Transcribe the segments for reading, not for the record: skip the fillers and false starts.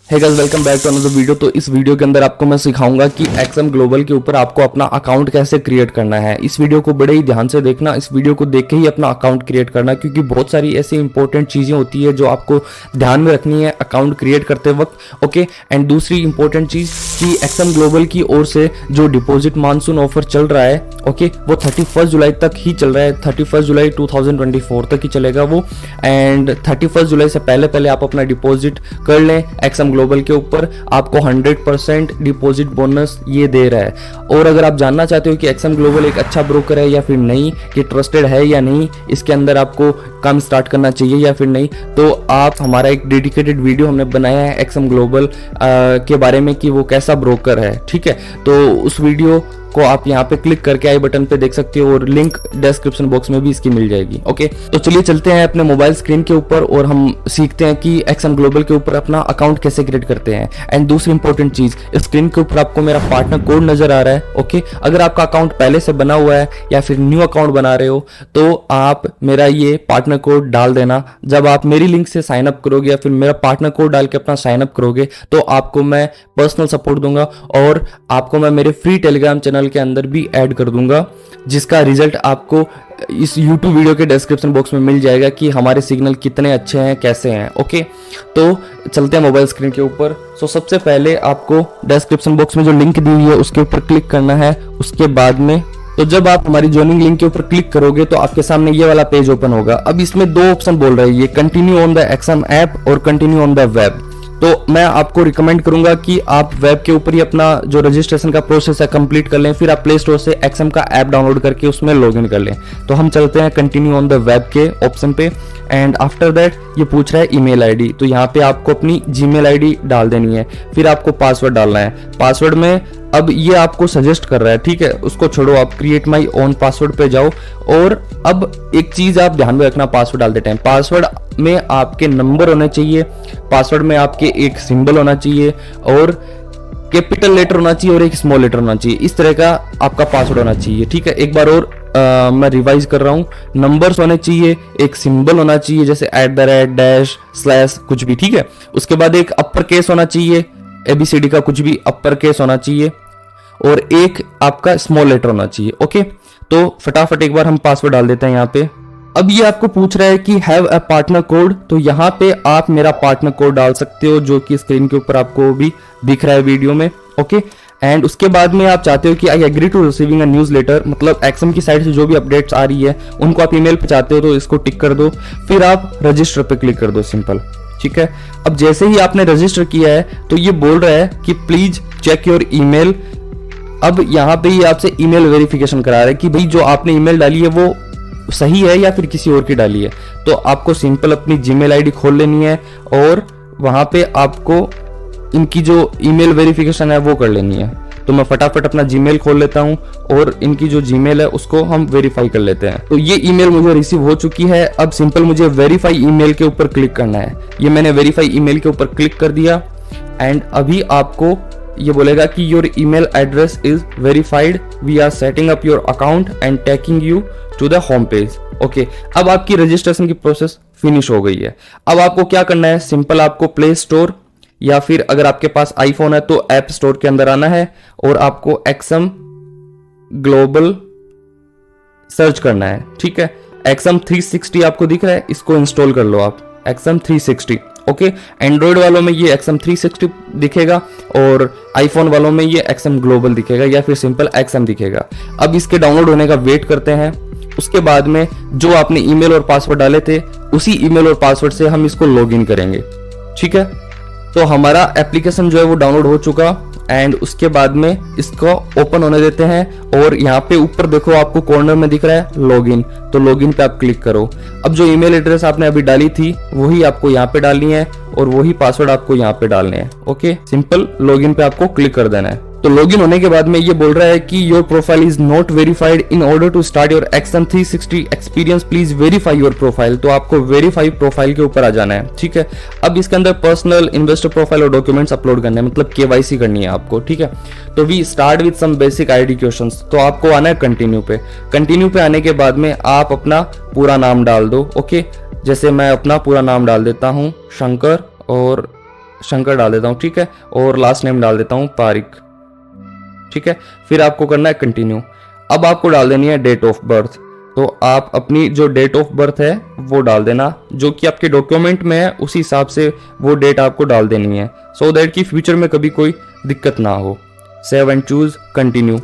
Hey guys, welcome back to another video. तो इस video के अंदर आपको मैं सिखाऊंगा कि एक्सएम ग्लोबल के ऊपर आपको अपना अकाउंट कैसे क्रिएट करना है। इस वीडियो को बड़े ही ध्यान से देखना, इस वीडियो को देख के ही अपना अकाउंट क्रिएट करना, क्योंकि बहुत सारी ऐसी इंपॉर्टेंट चीज़ें होती है जो आपको ध्यान में रखनी है अकाउंट क्रिएट करते वक्त। ओके, एंड दूसरी इंपॉर्टेंट चीज़ कि एक्सएम ग्लोबल की ओर से जो डिपॉजिट मानसून ऑफर चल रहा है, ओके, वो 31 जुलाई तक ही चल रहा है। 31 जुलाई 2024 तक ही चलेगा वो। एंड 31 जुलाई से पहले पहले आप अपना डिपॉजिट कर लें। एक्सएम ग्लोबल के ऊपर आपको 100% डिपॉजिट बोनस ये दे रहा है। और अगर आप जानना चाहते हो कि एक्सएम ग्लोबल एक अच्छा ब्रोकर है या फिर नहीं, कि ट्रस्टेड है या नहीं, इसके अंदर आपको काम स्टार्ट करना चाहिए या फिर नहीं, तो आप हमारा एक डेडिकेटेड वीडियो हमने बनाया है एक्सएम ग्लोबल के बारे में कि वो कैसा ब्रोकर है। ठीक है, तो उस वीडियो को आप यहाँ पे क्लिक करके आई बटन पे देख सकते हो और लिंक डिस्क्रिप्शन बॉक्स में भी इसकी मिल जाएगी। ओके, तो चलिए चलते हैं अपने मोबाइल स्क्रीन के ऊपर और हम सीखते हैं कि एक्सएम ग्लोबल के ऊपर अपना अकाउंट कैसे क्रिएट करते हैं। एंड दूसरी इंपॉर्टेंट चीज, स्क्रीन के ऊपर आपको मेरा पार्टनर कोड नजर आ रहा है। ओके, अगर आपका अकाउंट पहले से बना हुआ है या फिर न्यू अकाउंट बना रहे हो तो आप मेरा ये पार्टनर कोड डाल देना। जब आप मेरी लिंक से साइन अप करोगे या फिर मेरा पार्टनर कोड डाल के अपना साइन अप करोगे तो आपको मैं पर्सनल सपोर्ट दूंगा और आपको मैं मेरे फ्री टेलीग्राम चैनल के अंदर भी ऐड कर दूंगा, जिसका रिजल्ट आपको इस YouTube वीडियो के डिस्क्रिप्शन बॉक्स में मिल जाएगा कि हमारे सिग्नल कितने अच्छे हैं, कैसे हैं। ओके, तो चलते हैं मोबाइल स्क्रीन के ऊपर। सो सबसे पहले आपको डिस्क्रिप्शन बॉक्स में जो लिंक दी हुई है उसके ऊपर क्लिक करना है। उसके बाद में तो जब आप हमारी ज्वाइनिंग लिंक के ऊपर क्लिक करोगे तो आपके सामने ये वाला पेज ओपन होगा। अब इसमें दो ऑप्शन बोल रहे हैं, ये continue on the XM app और कंटिन्यू ऑन द वेब। तो मैं आपको रिकमेंड करूंगा कि आप वेब के ऊपर ही अपना जो रजिस्ट्रेशन का प्रोसेस है कंप्लीट कर लें, फिर आप प्ले स्टोर से एक्सएम का ऐप डाउनलोड करके उसमें लॉगिन कर लें। तो हम चलते हैं कंटिन्यू ऑन द वेब के ऑप्शन पे। एंड आफ्टर दैट ये पूछ रहा है ईमेल आईडी, तो यहाँ पे आपको अपनी जीमेल आईडी डाल देनी है, फिर आपको पासवर्ड डालना है। पासवर्ड में अब ये आपको सजेस्ट कर रहा है, ठीक है, उसको छोड़ो, आप क्रिएट माई ओन पासवर्ड पे जाओ। और अब एक चीज आप ध्यान में रखना पासवर्ड डालते टाइम, पासवर्ड में आपके नंबर होने चाहिए, पासवर्ड में आपके एक सिंबल होना चाहिए और कैपिटल लेटर होना चाहिए और एक स्मॉल लेटर होना चाहिए। इस तरह का आपका पासवर्ड होना चाहिए। ठीक है, एक बार और मैं रिवाइज कर रहा हूँ, नंबर्स होने चाहिए, एक सिंबल होना चाहिए जैसे @ डैश स्लैश कुछ भी। ठीक है, उसके बाद एक अपर केस होना चाहिए, ABCD का कुछ भी अपर केस होना चाहिए और एक आपका स्मॉल लेटर होना चाहिए। ओके, तो फटाफट एक बार हम पासवर्ड डाल देते हैं यहाँ पे। अब ये आपको पूछ रहा है कि हैव अ पार्टनर कोड, तो यहाँ पे आप मेरा पार्टनर कोड डाल सकते हो जो कि स्क्रीन के ऊपर आपको भी दिख रहा है वीडियो में। ओके, एंड उसके बाद में आप चाहते हो कि I agree to receiving a newsletter, मतलब एक्सएम की साइड से जो भी अपडेट्स आ रही है उनको आप ईमेल पे चाहते हो तो इसको टिक कर दो, फिर आप रजिस्टर पे क्लिक कर दो, सिंपल। ठीक है, अब जैसे ही आपने रजिस्टर किया है तो ये बोल रहा है कि प्लीज चेक योर ईमेल। अब यहाँ पे ये आपसे ईमेल वेरिफिकेशन करा रहा है कि भाई जो आपने ईमेल डाली है वो सही है या फिर किसी और की डाली है। तो आपको सिंपल अपनी जीमेल आईडी खोल लेनी है और वहां पे आपको इनकी जो ईमेल वेरिफिकेशन है वो कर लेनी है। तो मैं फटाफट अपना जीमेल खोल लेता हूं और इनकी जो जीमेल है उसको हम वेरीफाई कर लेते हैं। तो ये ईमेल मुझे रिसीव हो चुकी है। अब सिंपल मुझे वेरीफाई ईमेल के ऊपर क्लिक करना है। ये मैंने वेरीफाई ईमेल के ऊपर क्लिक कर दिया एंड अभी आपको ये बोलेगा कि your email address is verified, we are setting up your account and taking you to the home page. Okay, अब आपकी रजिस्ट्रेशन की प्रोसेस फिनिश हो गई है। अब आपको क्या करना है, सिंपल आपको प्ले स्टोर या फिर अगर आपके पास आईफोन है तो ऐप स्टोर के अंदर आना है और आपको एक्सएम ग्लोबल सर्च करना है। ठीक है, एक्सएम 360 आपको दिख रहा है, इसको इंस्टॉल कर लो आप, एक्सएम 360। ओके, एंड्रॉइड वालों में ये एक्सएम 360 दिखेगा और आईफोन वालों में ये एक्सएम ग्लोबल दिखेगा या फिर सिंपल एक्सएम दिखेगा। अब इसके डाउनलोड होने का वेट करते हैं। उसके बाद में जो आपने ईमेल और पासवर्ड डाले थे उसी ईमेल और पासवर्ड से हम इसको लॉगिन करेंगे। ठीक है, तो हमारा एप्लीकेशन जो है वो डाउनलोड हो चुका एंड उसके बाद में इसको ओपन होने देते हैं और यहाँ पे ऊपर देखो आपको कॉर्नर में दिख रहा है लॉगिन, तो लॉगिन पे आप क्लिक करो। अब जो ईमेल एड्रेस आपने अभी डाली थी वही आपको यहाँ पे डालनी है और वही पासवर्ड आपको यहाँ पे डालने हैं। ओके, सिंपल लॉगिन पे आपको क्लिक कर देना है। तो लॉगिन होने के बाद में ये बोल रहा है कि your profile is not verified, in order to start your XM 360 experience please verify your profile. तो आपको वेरीफाई प्रोफाइल के ऊपर आ जाना है। ठीक है, अब इसके अंदर पर्सनल इन्वेस्टर प्रोफाइल और डॉक्यूमेंट्स अपलोड करने हैं, मतलब केवाईसी करनी है आपको। ठीक है, तो we start with some basic ID questions. तो आपको आना है कंटिन्यू पे। कंटिन्यू पे आने के बाद में आप अपना पूरा नाम डाल दो। ओके, जैसे मैं अपना पूरा नाम डाल देता हूँ शंकर और शंकर डाल देता हूँ, ठीक है, और लास्ट नेम डाल देता हूँ पारिक, ठीक है। फिर आपको करना है कंटिन्यू। अब आपको डाल देनी है डेट ऑफ बर्थ। तो आप अपनी जो डेट ऑफ बर्थ है वो डाल देना, जो कि आपके डॉक्यूमेंट में है उसी हिसाब से वो डेट आपको डाल देनी है, सो दैट कि फ्यूचर में कभी कोई दिक्कत ना हो। Save and choose continue.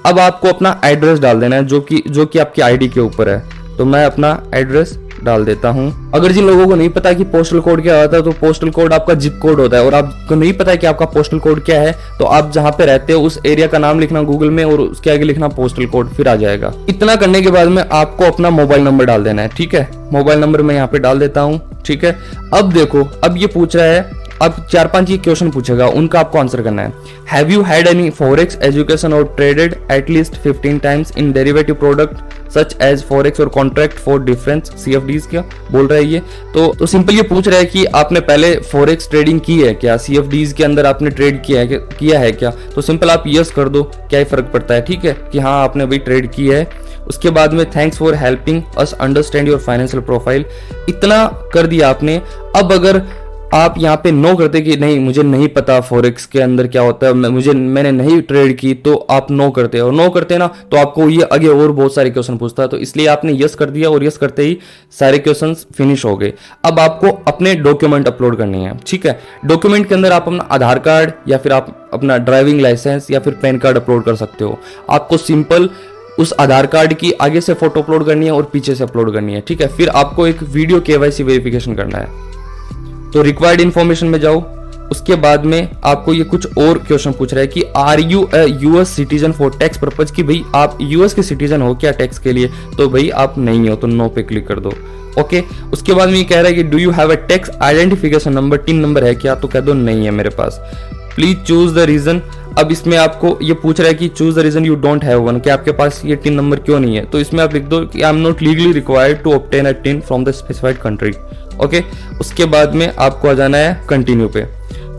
अब आपको अपना एड्रेस डाल देना है, जो कि आपकी आईडी के ऊपर है। तो मैं अपना एड्रेस डाल देता हूं। अगर जिन लोगों को नहीं पता कि पोस्टल कोड क्या होता है, तो पोस्टल कोड आपका जिप कोड होता है, और आपको नहीं पता है कि आपका पोस्टल कोड क्या है, तो आप जहां पे रहते हो उस एरिया का नाम लिखना गूगल में और उसके आगे लिखना पोस्टल कोड, फिर आ जाएगा। इतना करने के बाद में आपको अपना मोबाइल नंबर डाल देना है, ठीक है। मोबाइल नंबर मैं यहाँ पे डाल देता हूँ, ठीक है। अब देखो, अब ये पूछ रहा है, अब 4-5 ये क्वेश्चन पूछेगा, उनका आपको आंसर करना है। Have you had any forex education or traded at least 15 times in derivative product such as forex or contract for difference CFDs? क्या बोल रहा है ये? तो सिंपल ये पूछ रहा है कि आपने पहले फॉरेक्स ट्रेडिंग की है क्या, CFDs के अंदर आपने ट्रेड किया है क्या? तो सिंपल आप यस कर दो, क्या ही फर्क पड़ता है, ठीक है, कि हाँ आपने भाई ट्रेड की है। उसके बाद में thanks for helping us understand your financial profile, इतना कर दिया आपने। अब अगर आप यहाँ पे नो करते कि नहीं मुझे नहीं पता फॉरेक्स के अंदर क्या होता है, मैंने नहीं ट्रेड की, तो आप नो करते, और नो करते ना तो आपको ये आगे और बहुत सारे क्वेश्चन पूछता है, तो इसलिए आपने यस कर दिया, और यस करते ही सारे क्वेश्चंस फिनिश हो गए। अब आपको अपने डॉक्यूमेंट अपलोड करनी है, ठीक है। डॉक्यूमेंट के अंदर आप अपना आधार कार्ड या फिर आप अपना ड्राइविंग लाइसेंस या फिर पैन कार्ड अपलोड कर सकते हो। आपको सिंपल उस आधार कार्ड की आगे से फोटो अपलोड करनी है और पीछे से अपलोड करनी है, ठीक है। फिर आपको एक वीडियो KYC वेरिफिकेशन करना है। तो रिक्वायर्ड इन्फॉर्मेशन में जाओ। उसके बाद में आपको ये कुछ और क्वेश्चन पूछ रहा है कि are you a US citizen for tax purpose, कि भाई आप US के सिटीजन हो क्या टैक्स के लिए? तो भाई आप नहीं हो, तो नो पे क्लिक कर दो, ओके। उसके बाद में ये कह रहा है कि do you have a tax identification number, TIN number है क्या? तो कह दो नहीं है मेरे पास। Please choose the reason. अब इसमें आपको ये पूछ रहा है कि choose the reason you don't have one, कि आपके पास ये टिन नंबर क्यों नहीं है? तो इसमें आप लिख दो कि I am not legally required to obtain a TIN from the specified country, okay. उसके बाद में आपको आ जाना है कंटिन्यू पे।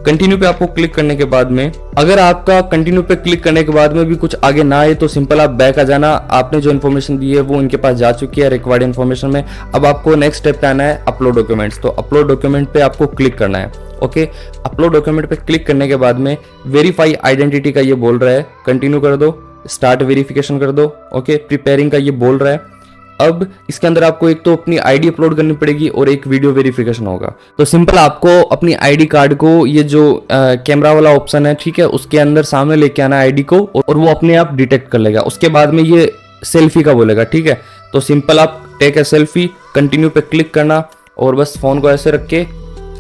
कंटिन्यू पे आपको क्लिक करने के बाद में, अगर आपका कंटिन्यू पे क्लिक करने के बाद में भी कुछ आगे ना आए तो सिंपल आप बैक आ जाना। आपने जो इन्फॉर्मेशन दी है वो इनके पास जा चुकी है रिक्वायर्ड इन्फॉर्मेशन में। अब आपको नेक्स्ट स्टेप पे आना है अपलोड डॉक्यूमेंट्स। तो अपलोड डॉक्यूमेंट पे आपको क्लिक करना है, ओके। अपलोड डॉक्यूमेंट पे क्लिक करने के बाद में वेरीफाई आइडेंटिटी का ये बोल रहा है, कंटिन्यू कर दो। स्टार्ट वेरिफिकेशन कर दो, ओके। प्रिपेयरिंग का ये बोल रहा है। अब इसके अंदर आपको एक तो अपनी आईडी अपलोड करनी पड़ेगी और एक वीडियो वेरिफिकेशन होगा। तो सिंपल आपको अपनी आईडी कार्ड को, ये जो कैमरा वाला ऑप्शन है, ठीक है, उसके अंदर सामने लेके आना आईडी को, और वो अपने आप डिटेक्ट कर लेगा। उसके बाद में ये सेल्फी का बोलेगा, ठीक है। तो सिंपल आप टेक ए सेल्फी, कंटिन्यू पे क्लिक करना, और बस फोन को ऐसे रख के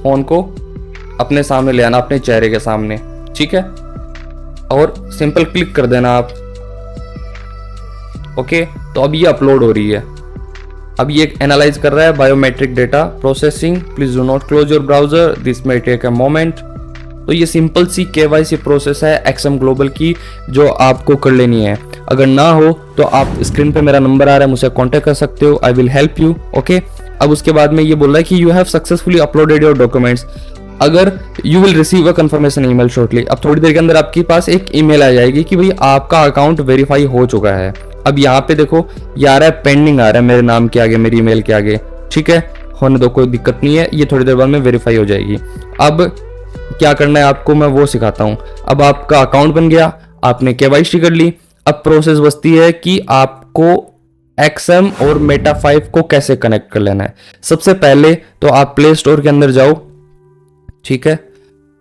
फोन को अपने सामने ले आना, अपने चेहरे के सामने, ठीक है, और सिंपल क्लिक कर देना आप, ओके। तो अब ये अपलोड हो रही है। अब ये एनालाइज कर रहा है biometric data processing, please do not close your browser, this may take a moment. तो ये सिंपल सी KYC प्रोसेस है एक्सएम ग्लोबल की, जो आपको कर लेनी है। अगर ना हो तो आप स्क्रीन पे मेरा नंबर आ रहा है, मुझसे कांटेक्ट कर सकते हो, I will help you, okay. अब उसके बाद में ये बोल रहा है कि you have successfully uploaded your documents, अगर you will receive a confirmation email shortly. अब थोड़ी देर के अंदर आपके पास एक ईमेल आ जाएगी कि भाई आपका अकाउंट वेरीफाई हो चुका है। अब यहाँ पे देखो ये आ रहा है पेंडिंग, आ रहा है मेरे नाम के आगे, मेरी ईमेल के आगे, ठीक है, होने दो, कोई दिक्कत नहीं है, ये थोड़ी देर बाद में वेरीफाई हो जाएगी। अब क्या करना है आपको मैं वो सिखाता हूँ। अब आपका अकाउंट बन गया, आपने KYC कर ली। अब प्रोसेस बचती है कि आपको एक्सएम और मेटा 5 को कैसे कनेक्ट कर लेना है। सबसे पहले तो आप प्ले स्टोर के अंदर जाओ, ठीक है,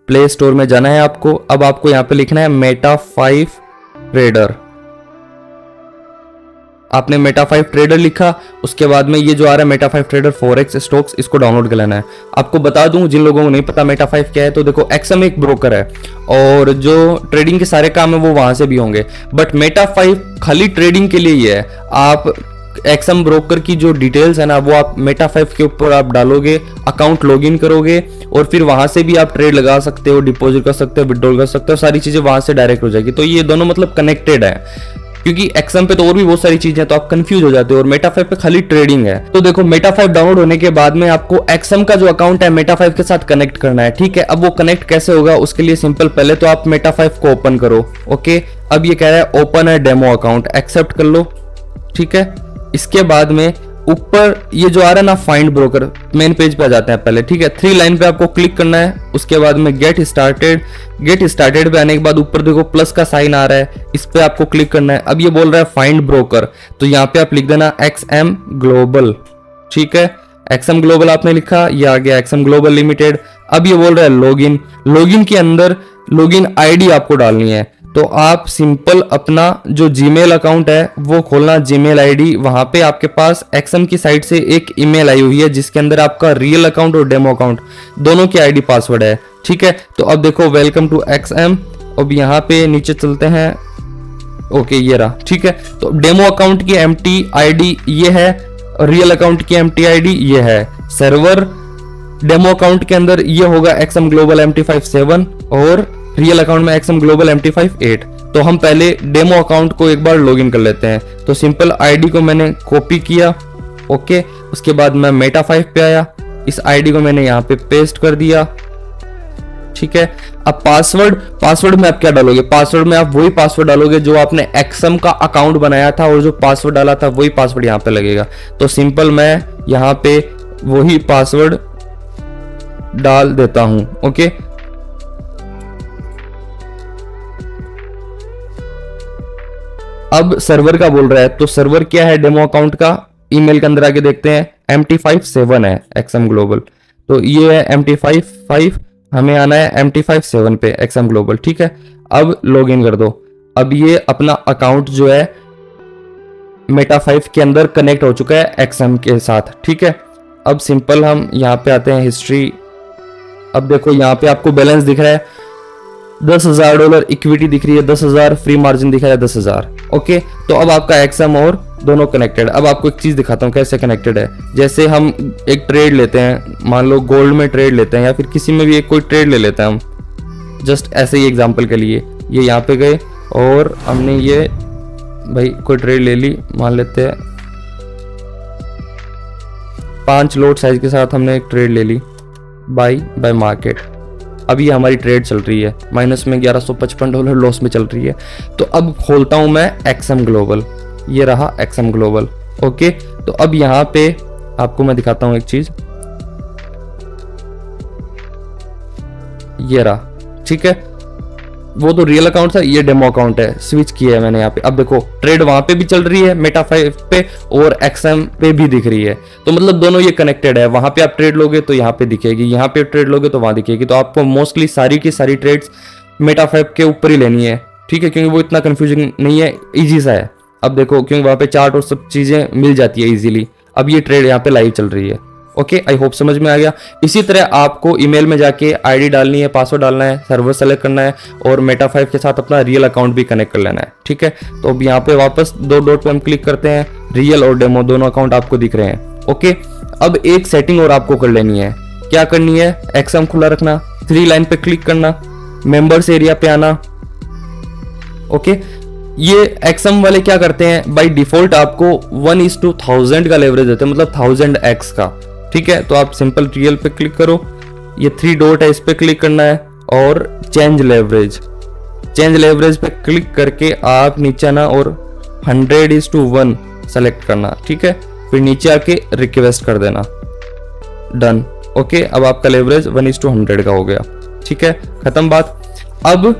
प्ले स्टोर में जाना है आपको। अब आपको यहाँ पे लिखना है मेटा 5 ट्रेडर। आपने मेटा 5 ट्रेडर लिखा, उसके बाद में ये जो आ रहा है मेटा 5 ट्रेडर फॉरेक्स स्टॉक्स, इसको डाउनलोड कर लेना है। आपको बता दूं जिन लोगों को नहीं पता मेटा 5 क्या है, तो देखो एक्सएम एक ब्रोकर है और जो ट्रेडिंग के सारे काम है वो वहां से भी होंगे, बट मेटा 5 खाली ट्रेडिंग के लिए ही है। आप एक्सएम ब्रोकर की जो डिटेल्स है ना, वो आप मेटा 5 के ऊपर आप डालोगे, अकाउंट लॉगिन करोगे और फिर वहां से भी आप ट्रेड लगा सकते हो, डिपॉजिट कर सकते हो, विड्रॉल कर सकते हो, सारी चीजें वहां से डायरेक्ट हो जाएगी। तो ये दोनों मतलब कनेक्टेड है, क्योंकि एक्सएम पे तो और भी बहुत सारी चीजें हैं, तो आप कंफ्यूज हो जाते हो, और मेटा 5 पे खाली ट्रेडिंग है। तो देखो मेटा 5 डाउनलोड होने के बाद में आपको एक्सएम का जो अकाउंट है मेटा 5 के साथ कनेक्ट करना है, ठीक है। अब वो कनेक्ट कैसे होगा, उसके लिए सिंपल पहले तो आप मेटा 5 को ओपन करो, ओके। अब ये कह रहा है ओपन है डेमो अकाउंट, एक्सेप्ट कर लो, ठीक है। इसके बाद में ऊपर ये जो आ रहा है ना फाइंड ब्रोकर, मेन पेज पे आ जाते हैं पहले, ठीक है। 3 लाइन पे आपको क्लिक करना है, उसके बाद में गेट स्टार्टेड पे आने के बाद ऊपर देखो प्लस का साइन आ रहा है, इस पे आपको क्लिक करना है। अब ये बोल रहा है फाइंड ब्रोकर, तो यहाँ पे आप लिख देना XM ग्लोबल, ठीक है। XM ग्लोबल आपने लिखा, ये आ गया XM ग्लोबल लिमिटेड। अब ये बोल रहा है लॉगिन के अंदर लॉगिन आईडी आपको डालनी है, तो आप सिंपल अपना जो जीमेल अकाउंट है वो खोलना, जीमेल आईडी। वहां पे आपके पास एक्सएम की साइट से एक ईमेल आई हुई है जिसके अंदर आपका रियल अकाउंट और डेमो अकाउंट दोनों की आईडी पासवर्ड है, ठीक है। तो अब देखो वेलकम टू XM, अब यहाँ पे नीचे चलते हैं, ओके ये रहा, ठीक है। तो डेमो अकाउंट की एम्प्टी आईडी ये है, रियल अकाउंट की एम्प्टी आईडी ये है। सर्वर डेमो अकाउंट के अंदर ये होगा XM ग्लोबल MT57 और रियल अकाउंट में XM ग्लोबल MT58। तो हम पहले डेमो अकाउंट को एक बार लॉगिन कर लेते हैं। तो सिंपल आईडी को मैंने कॉपी किया, ओके। उसके बाद मैं मेटा 5 पे आया, इस आईडी को मैंने यहाँ पे पेस्ट कर दिया, ठीक है। अब पासवर्ड में आप क्या डालोगे? पासवर्ड में आप वही पासवर्ड डालोगे जो आपने XM का अकाउंट बनाया था, और जो पासवर्ड डाला था वही पासवर्ड यहाँ पे लगेगा। तो सिंपल मैं यहाँ पे वही पासवर्ड डाल देता हूं, ओके। अब सर्वर का बोल रहा है, तो सर्वर क्या है डेमो अकाउंट का, ईमेल के अंदर आके देखते हैं। MT57 है XM ग्लोबल, तो ये है MT55, हमें आना है MT57 पे XM ग्लोबल, ठीक है। अब लॉगिन कर दो। अब ये अपना अकाउंट जो है मेटा 5 के अंदर कनेक्ट हो चुका है XM के साथ, ठीक है। अब सिंपल हम यहाँ पे आते हैं हिस्ट्री। अब देखो यहाँ पे आपको बैलेंस दिख रहा है, $10,000 इक्विटी दिख रही है, 10,000 फ्री मार्जिन दिखा है 10,000, ओके। तो अब आपका XM और दोनों कनेक्टेड। अब आपको एक चीज दिखाता हूँ कैसे कनेक्टेड है। जैसे हम एक ट्रेड लेते हैं, मान लो गोल्ड में ट्रेड लेते हैं या फिर किसी में भी एक कोई ट्रेड ले लेते हैं हम, जस्ट ऐसे ही एग्जाम्पल के लिए। ये यहाँ पे गए और हमने ये भाई कोई ट्रेड ले ली, मान लेते हैं 5 लोट साइज के साथ हमने एक ट्रेड ले ली, बाय मार्केट। अभी हमारी ट्रेड चल रही है माइनस में $1155 लॉस में चल रही है। तो अब खोलता हूं मैं XM ग्लोबल, ये रहा XM ग्लोबल, ओके। तो अब यहाँ पे आपको मैं दिखाता हूं एक चीज, ये रहा, ठीक है। वो तो रियल अकाउंट था, ये डेमो अकाउंट है, स्विच किया है मैंने यहाँ पे। अब देखो ट्रेड वहां पे भी चल रही है मेटा 5 पे और XM पे भी दिख रही है, तो मतलब दोनों ये कनेक्टेड है। वहां पे आप ट्रेड लोगे तो यहाँ पे दिखेगी, यहाँ पे ट्रेड लोगे तो वहां दिखेगी। तो आपको मोस्टली सारी की सारी ट्रेड्स मेटा 5 के ऊपर ही लेनी है, ठीक है, क्योंकि वो इतना कंफ्यूजिंग नहीं है, इजी सा है। अब देखो क्योंकि वहां पे चार्ट और सब चीजें मिल जाती है इजीली। अब ये ट्रेड यहाँ पे लाइव चल रही है, ओके। आई होप समझ में आ गया। इसी तरह आपको ईमेल में जाके आईडी डालनी है, पासवर्ड डालना है, सर्वर सेलेक्ट करना है और मेटा 5 के साथ अपना रियल अकाउंट भी कनेक्ट कर लेना है, ठीक है। तो अब यहाँ पे वापस 2 डॉट पे हम क्लिक करते हैं, रियल और डेमो दोनों अकाउंट आपको दिख रहे हैं, ओके। अब एक सेटिंग और आपको कर लेनी है। क्या करनी है? XM खुला रखना, 3 लाइन पे क्लिक करना, मेंबर्स एरिया पे आना, ओके। ये XM वाले क्या करते हैं, बाय डिफॉल्ट आपको 1:1000 का लेवरेज देते हैं, मतलब 1000x का, ठीक है। तो आप सिंपल रियल पे क्लिक करो, ये 3 डॉट है, इस पे क्लिक करना है और चेंज लेवरेज पे क्लिक करके आप नीचे आना और 100:1 सेलेक्ट करना, ठीक है। फिर नीचे आके रिक्वेस्ट कर देना, डन, ओके। अब आपका लेवरेज 1:100 का हो गया, ठीक है, खत्म बात। अब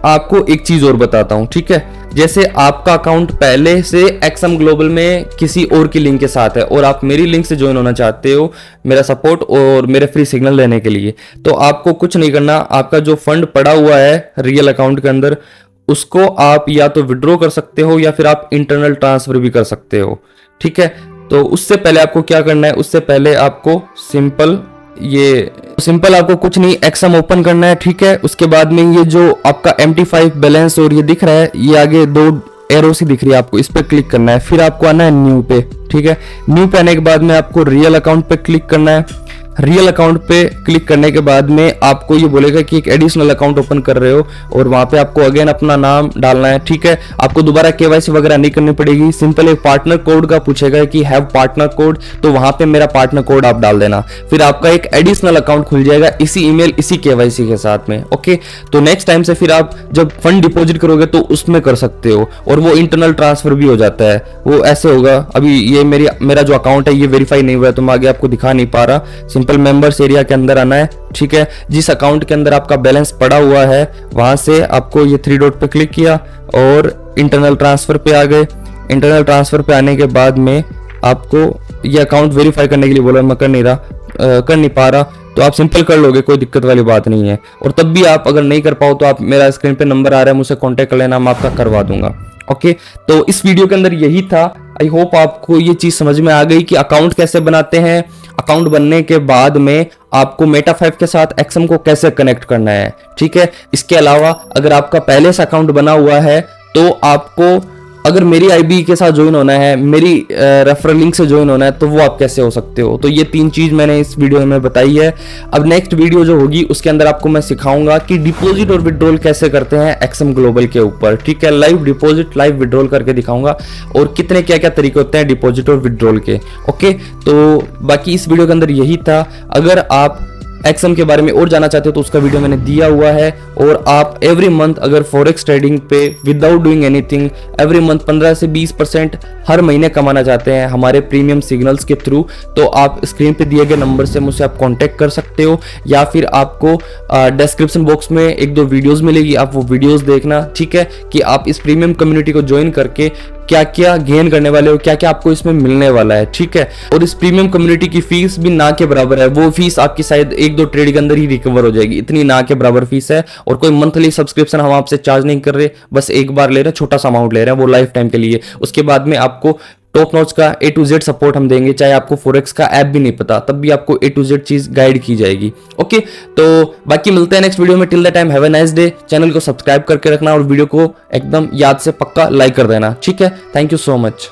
आपको एक चीज और बताता हूं, ठीक है। जैसे आपका अकाउंट पहले से XM ग्लोबल में किसी और की लिंक के साथ है और आप मेरी लिंक से ज्वाइन होना चाहते हो मेरा सपोर्ट और मेरे फ्री सिग्नल लेने के लिए, तो आपको कुछ नहीं करना। आपका जो फंड पड़ा हुआ है रियल अकाउंट के अंदर, उसको आप या तो विड्रॉ कर सकते हो या फिर आप इंटरनल ट्रांसफर भी कर सकते हो, ठीक है। तो उससे पहले आपको क्या करना है, उससे पहले आपको सिंपल आपको कुछ नहीं, XM ओपन करना है, ठीक है। उसके बाद में ये जो आपका MT5 बैलेंस और ये दिख रहा है, ये आगे 2 एरो सी दिख रही है, आपको इस पे क्लिक करना है। फिर आपको आना है न्यू पे, ठीक है। न्यू पे आने के बाद में आपको रियल अकाउंट पे क्लिक करना है। रियल अकाउंट पे क्लिक करने के बाद में आपको ये बोलेगा कि एक एडिशनल अकाउंट ओपन कर रहे हो और वहां पे आपको अगेन अपना नाम डालना है। ठीक है, आपको दोबारा केवाईसी वगैरह नहीं करनी पड़ेगी। सिंपल एक पार्टनर कोड का पूछेगा कि हैव पार्टनर कोड, तो वहां पे मेरा पार्टनर कोड आप डाल देना, फिर आपका एक एडिशनल अकाउंट खुल जाएगा इसी ईमेल इसी केवाईसी के साथ में। ओके, तो नेक्स्ट टाइम से फिर आप जब फंड डिपॉजिट करोगे तो उसमें कर सकते हो, और वो इंटरनल ट्रांसफर भी हो जाता है। वो ऐसे होगा, अभी ये मेरा जो अकाउंट है ये वेरीफाई नहीं हुआ है तो मैं आगे आपको दिखा नहीं पा रहा। सिंपल मेंबर्स एरिया के अंदर आना है। ठीक है, जिस अकाउंट के अंदर आपका बैलेंस पड़ा हुआ है वहां से आपको ये 3 डॉट पे क्लिक किया और इंटरनल ट्रांसफर पे आ गए। इंटरनल ट्रांसफर पे आने के बाद में आपको ये अकाउंट वेरीफाई करने के लिए बोला, मैं कर नहीं पा रहा, तो आप सिंपल कर लोगे, कोई दिक्कत वाली बात नहीं है। और तब भी आप अगर नहीं कर पाओ तो आप, मेरा स्क्रीन पे नंबर आ रहा है, मुझसे कांटेक्ट कर लेना, मैं आपका करवा दूंगा। ओके, तो इस वीडियो के अंदर यही था। आई होप आपको ये चीज समझ में आ गई कि अकाउंट कैसे बनाते हैं, अकाउंट बनने के बाद में आपको मेटा 5 के साथ एक्सएम को कैसे कनेक्ट करना है। ठीक है, इसके अलावा अगर आपका पहले से अकाउंट बना हुआ है तो आपको अगर मेरी आईबी के साथ ज्वाइन होना है, मेरी रेफरल लिंक से ज्वाइन होना है, तो वो आप कैसे हो सकते हो। तो ये 3 चीज मैंने इस वीडियो में बताई है। अब नेक्स्ट वीडियो जो होगी उसके अंदर आपको मैं सिखाऊंगा कि डिपॉजिट और विड्रॉल कैसे करते हैं एक्सएम ग्लोबल के ऊपर। ठीक है, लाइव डिपॉजिट लाइव विड्रॉल करके दिखाऊंगा और कितने क्या क्या तरीके होते हैं डिपॉजिट और विड्रॉल के। ओके, तो बाकी इस वीडियो के अंदर यही था। अगर आप एक्सएम के बारे में और जानना चाहते हो तो उसका वीडियो मैंने दिया हुआ है। और आप एवरी मंथ अगर फॉरेक्स ट्रेडिंग पे without doing anything every month 15 से 20% हर महीने कमाना चाहते हैं हमारे प्रीमियम सिग्नल्स के थ्रू, तो आप स्क्रीन पे दिए गए नंबर से मुझसे आप कांटेक्ट कर सकते हो, या फिर आपको डिस्क्रिप्शन बॉक्स में 1-2 वीडियोस मिलेगी, आप वो वीडियोस देखना। ठीक है, कि आप इस प्रीमियम कम्युनिटी को ज्वाइन करके क्या क्या गेन करने वाले हो, क्या क्या आपको इसमें मिलने वाला है। ठीक है, और इस प्रीमियम कम्युनिटी की फीस भी ना के बराबर है, वो फीस आपकी शायद 1-2 ट्रेड के अंदर ही रिकवर हो जाएगी, इतनी ना के बराबर फीस है। और कोई मंथली सब्सक्रिप्शन हम आपसे चार्ज नहीं कर रहे, बस एक बार ले रहे हैं, छोटा सा अमाउंट ले रहे हैं, वो लाइफ टाइम के लिए। उसके बाद में आपको टॉप नॉच का A to Z सपोर्ट हम देंगे, चाहे आपको फॉरेक्स का ऐप भी नहीं पता तब भी आपको A to Z चीज गाइड की जाएगी। ओके, तो बाकी मिलते हैं नेक्स्ट वीडियो में। Till the time have a nice day. Channel को सब्सक्राइब करके रखना और वीडियो को एकदम याद से पक्का लाइक कर देना। ठीक है, थैंक यू सो मच।